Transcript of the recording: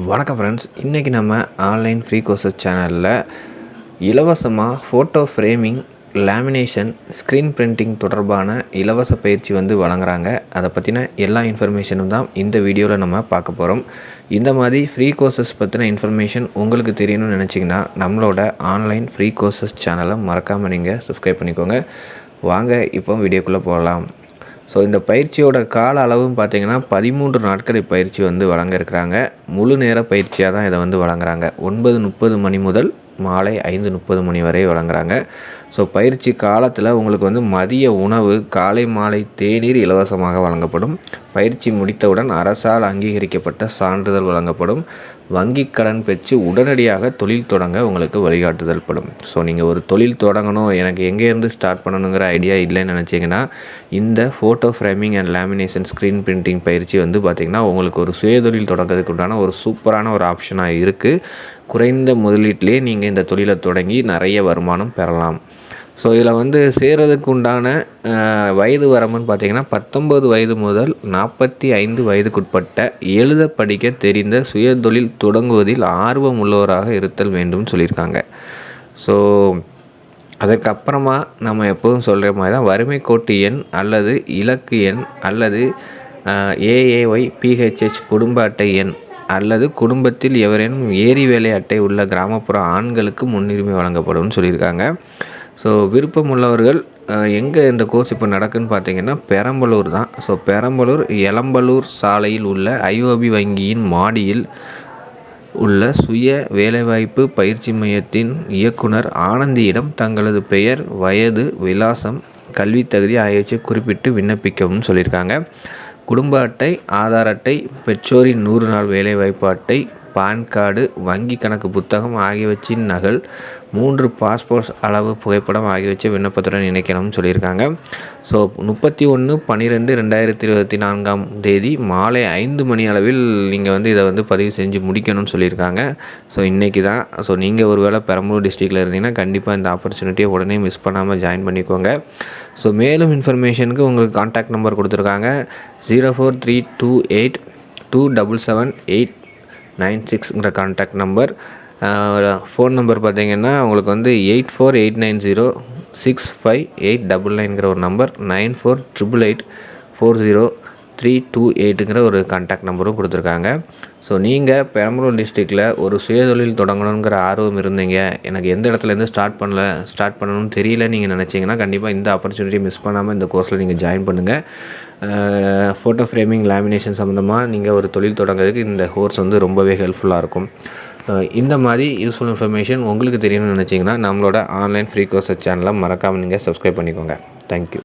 வணக்கம் ஃப்ரெண்ட்ஸ், இன்றைக்கி நம்ம ஆன்லைன் ஃப்ரீ கோர்சஸ் சேனலில் இலவசமாக photo framing, lamination, screen printing தொடர்பான இலவச பயிற்சி வழங்குறாங்க. அதை பற்றின எல்லா இன்ஃபர்மேஷனும் தான் இந்த வீடியோவில் நம்ம பார்க்க போகிறோம். இந்த மாதிரி ஃப்ரீ கோர்சஸ் பற்றின இன்ஃபர்மேஷன் உங்களுக்கு தெரியணும்னு நினச்சிங்கன்னா நம்மளோட ஆன்லைன் ஃப்ரீ கோர்சஸ் சேனலை மறக்காமல் நீங்கள் சப்ஸ்கிரைப் பண்ணிக்கோங்க. வாங்க இப்போ வீடியோக்குள்ளே போகலாம். ஸோ இந்த பயிற்சியோட கால அளவுன்னு பார்த்தீங்கன்னா 13 நாட்கள் இப்பயிற்சி வழங்க இருக்கிறாங்க. முழு நேர பயிற்சியாக தான் இதை வழங்குறாங்க. 9:30 மணி முதல் மாலை 5:30 மணி வரை வழங்குறாங்க. ஸோ பயிற்சி காலத்தில் உங்களுக்கு மதிய உணவு, காலை மாலை தேநீர் இலவசமாக வழங்கப்படும். பயிற்சி முடித்தவுடன் அரசால் அங்கீகரிக்கப்பட்ட சான்றிதழ் வழங்கப்படும். வங்கி கடன் பெற்று உடனடியாக தொழில் தொடங்க உங்களுக்கு வழிகாட்டுதல் படும். ஸோ நீங்கள் ஒரு தொழில் தொடங்கணும், எனக்கு எங்கேருந்து ஸ்டார்ட் பண்ணணுங்கிற ஐடியா இல்லைன்னு நினச்சிங்கன்னா இந்த photo framing and lamination, screen printing பயிற்சி பார்த்திங்கன்னா உங்களுக்கு ஒரு சுயதொழில் தொடங்கிறதுக்கு உண்டான ஒரு சூப்பரான ஒரு ஆப்ஷனாக இருக்குது. குறைந்த முதலீட்டிலே நீங்கள் இந்த தொழிலை தொடங்கி நிறைய வருமானம் பெறலாம். ஸோ இதில் சேர்கிறதுக்கு உண்டான வயது வரம்புன்னு பார்த்திங்கன்னா 19 வயது முதல் 45 வயதுக்குட்பட்ட எழுத படிக்க தெரிந்த சுயதொழில் தொடங்குவதில் ஆர்வம் உள்ளவராக இருத்தல் வேண்டும் சொல்லியிருக்காங்க. ஸோ அதுக்கப்புறமா நம்ம எப்போதும் சொல்கிற மாதிரி தான் வறுமை கோட்டு எண் அல்லது இலக்கு எண் அல்லது AAY PHH குடும்ப அட்டை எண் அல்லது குடும்பத்தில் எவரேனும் ஏரி வேலை அட்டை உள்ள கிராமப்புற ஆண்களுக்கு முன்னுரிமை வழங்கப்படும் சொல்லியிருக்காங்க. ஸோ விருப்பம் உள்ளவர்கள் எங்கே இந்த கோர்ஸ் இப்போ நடக்குன்னு பார்த்தீங்கன்னா பெரம்பலூர் தான். ஸோ பெரம்பலூர் எளம்பலூர் சாலையில் உள்ள IOB வங்கியின் மாடியில் உள்ள சுய வேலைவாய்ப்பு பயிற்சி மையத்தின் இயக்குனர் ஆனந்தியிடம் தங்களது பெயர், வயது, விலாசம், கல்வி தகுதி ஆகியவற்றை குறிப்பிட்டு விண்ணப்பிக்கவும் சொல்லியிருக்காங்க. குடும்ப அட்டை, ஆதார் அட்டை, பெற்றோரின் 100 நாள் வேலைவாய்ப்பு அட்டை, பான் கார்டு, வங்கி கணக்கு புத்தகம் ஆகியவற்றின் நகல், 3 பாஸ்போர்ட் அளவு புகைப்படம் ஆகியவற்றை விண்ணப்பத்துடன் இணைக்கணும்னு சொல்லியிருக்காங்க. ஸோ 31/12/2024 மாலை 5 மணி அளவில் நீங்கள் இதை பதிவு செஞ்சு முடிக்கணும்னு சொல்லியிருக்காங்க. ஸோ இன்றைக்கி தான். ஸோ நீங்கள் ஒரு வேளை பெரம்பலூர் டிஸ்ட்ரிக்டில் இருந்தீங்கன்னா கண்டிப்பாக இந்த ஆப்பர்ச்சுனிட்டியை உடனே மிஸ் பண்ணாமல் ஜாயின் பண்ணிக்கோங்க. ஸோ மேலும் இன்ஃபர்மேஷனுக்கு உங்களுக்கு கான்டாக்ட் நம்பர் கொடுத்துருக்காங்க. 0432877896ங்கிற கான்டாக்ட் நம்பர். ஃபோன் நம்பர் பார்த்திங்கன்னா உங்களுக்கு 8489065899ங்கிற ஒரு நம்பர், 9488840328ங்கிற ஒரு கான்டாக்ட் நம்பரும் கொடுத்துருக்காங்க. ஸோ நீங்கள் பெரம்பலூர் டிஸ்ட்ரிக்டில் ஒரு சுயதொழில் தொடங்கணுங்கிற ஆர்வம் இருந்தீங்க, எனக்கு எந்த இடத்துலேருந்து ஸ்டார்ட் பண்ணணும்னு தெரியல நீங்கள் நினச்சிங்கன்னா கண்டிப்பாக இந்த ஆப்பர்ச்சுனிட்டியை மிஸ் பண்ணாமல் இந்த கோர்ஸில் நீங்கள் ஜாயின் பண்ணுங்கள். ஃபோட்டோ ஃப்ரேமிங், லேமினேஷன் சம்மந்தமாக நீங்கள் ஒரு தொழில் தொடங்குறதுக்கு இந்த கோர்ஸ் ரொம்பவே ஹெல்ப்ஃபுல்லாக இருக்கும். இந்த மாதிரி யூஸ்ஃபுல் இன்ஃபர்மேஷன் உங்களுக்கு தெரியணும்னு நினச்சிங்கன்னா நம்மளோட ஆன்லைன் ஃப்ரீ கோர்சஸ் சேனலை மறக்காமல் நீங்கள் சப்ஸ்கிரைப் பண்ணிக்கோங்க. தேங்க்யூ.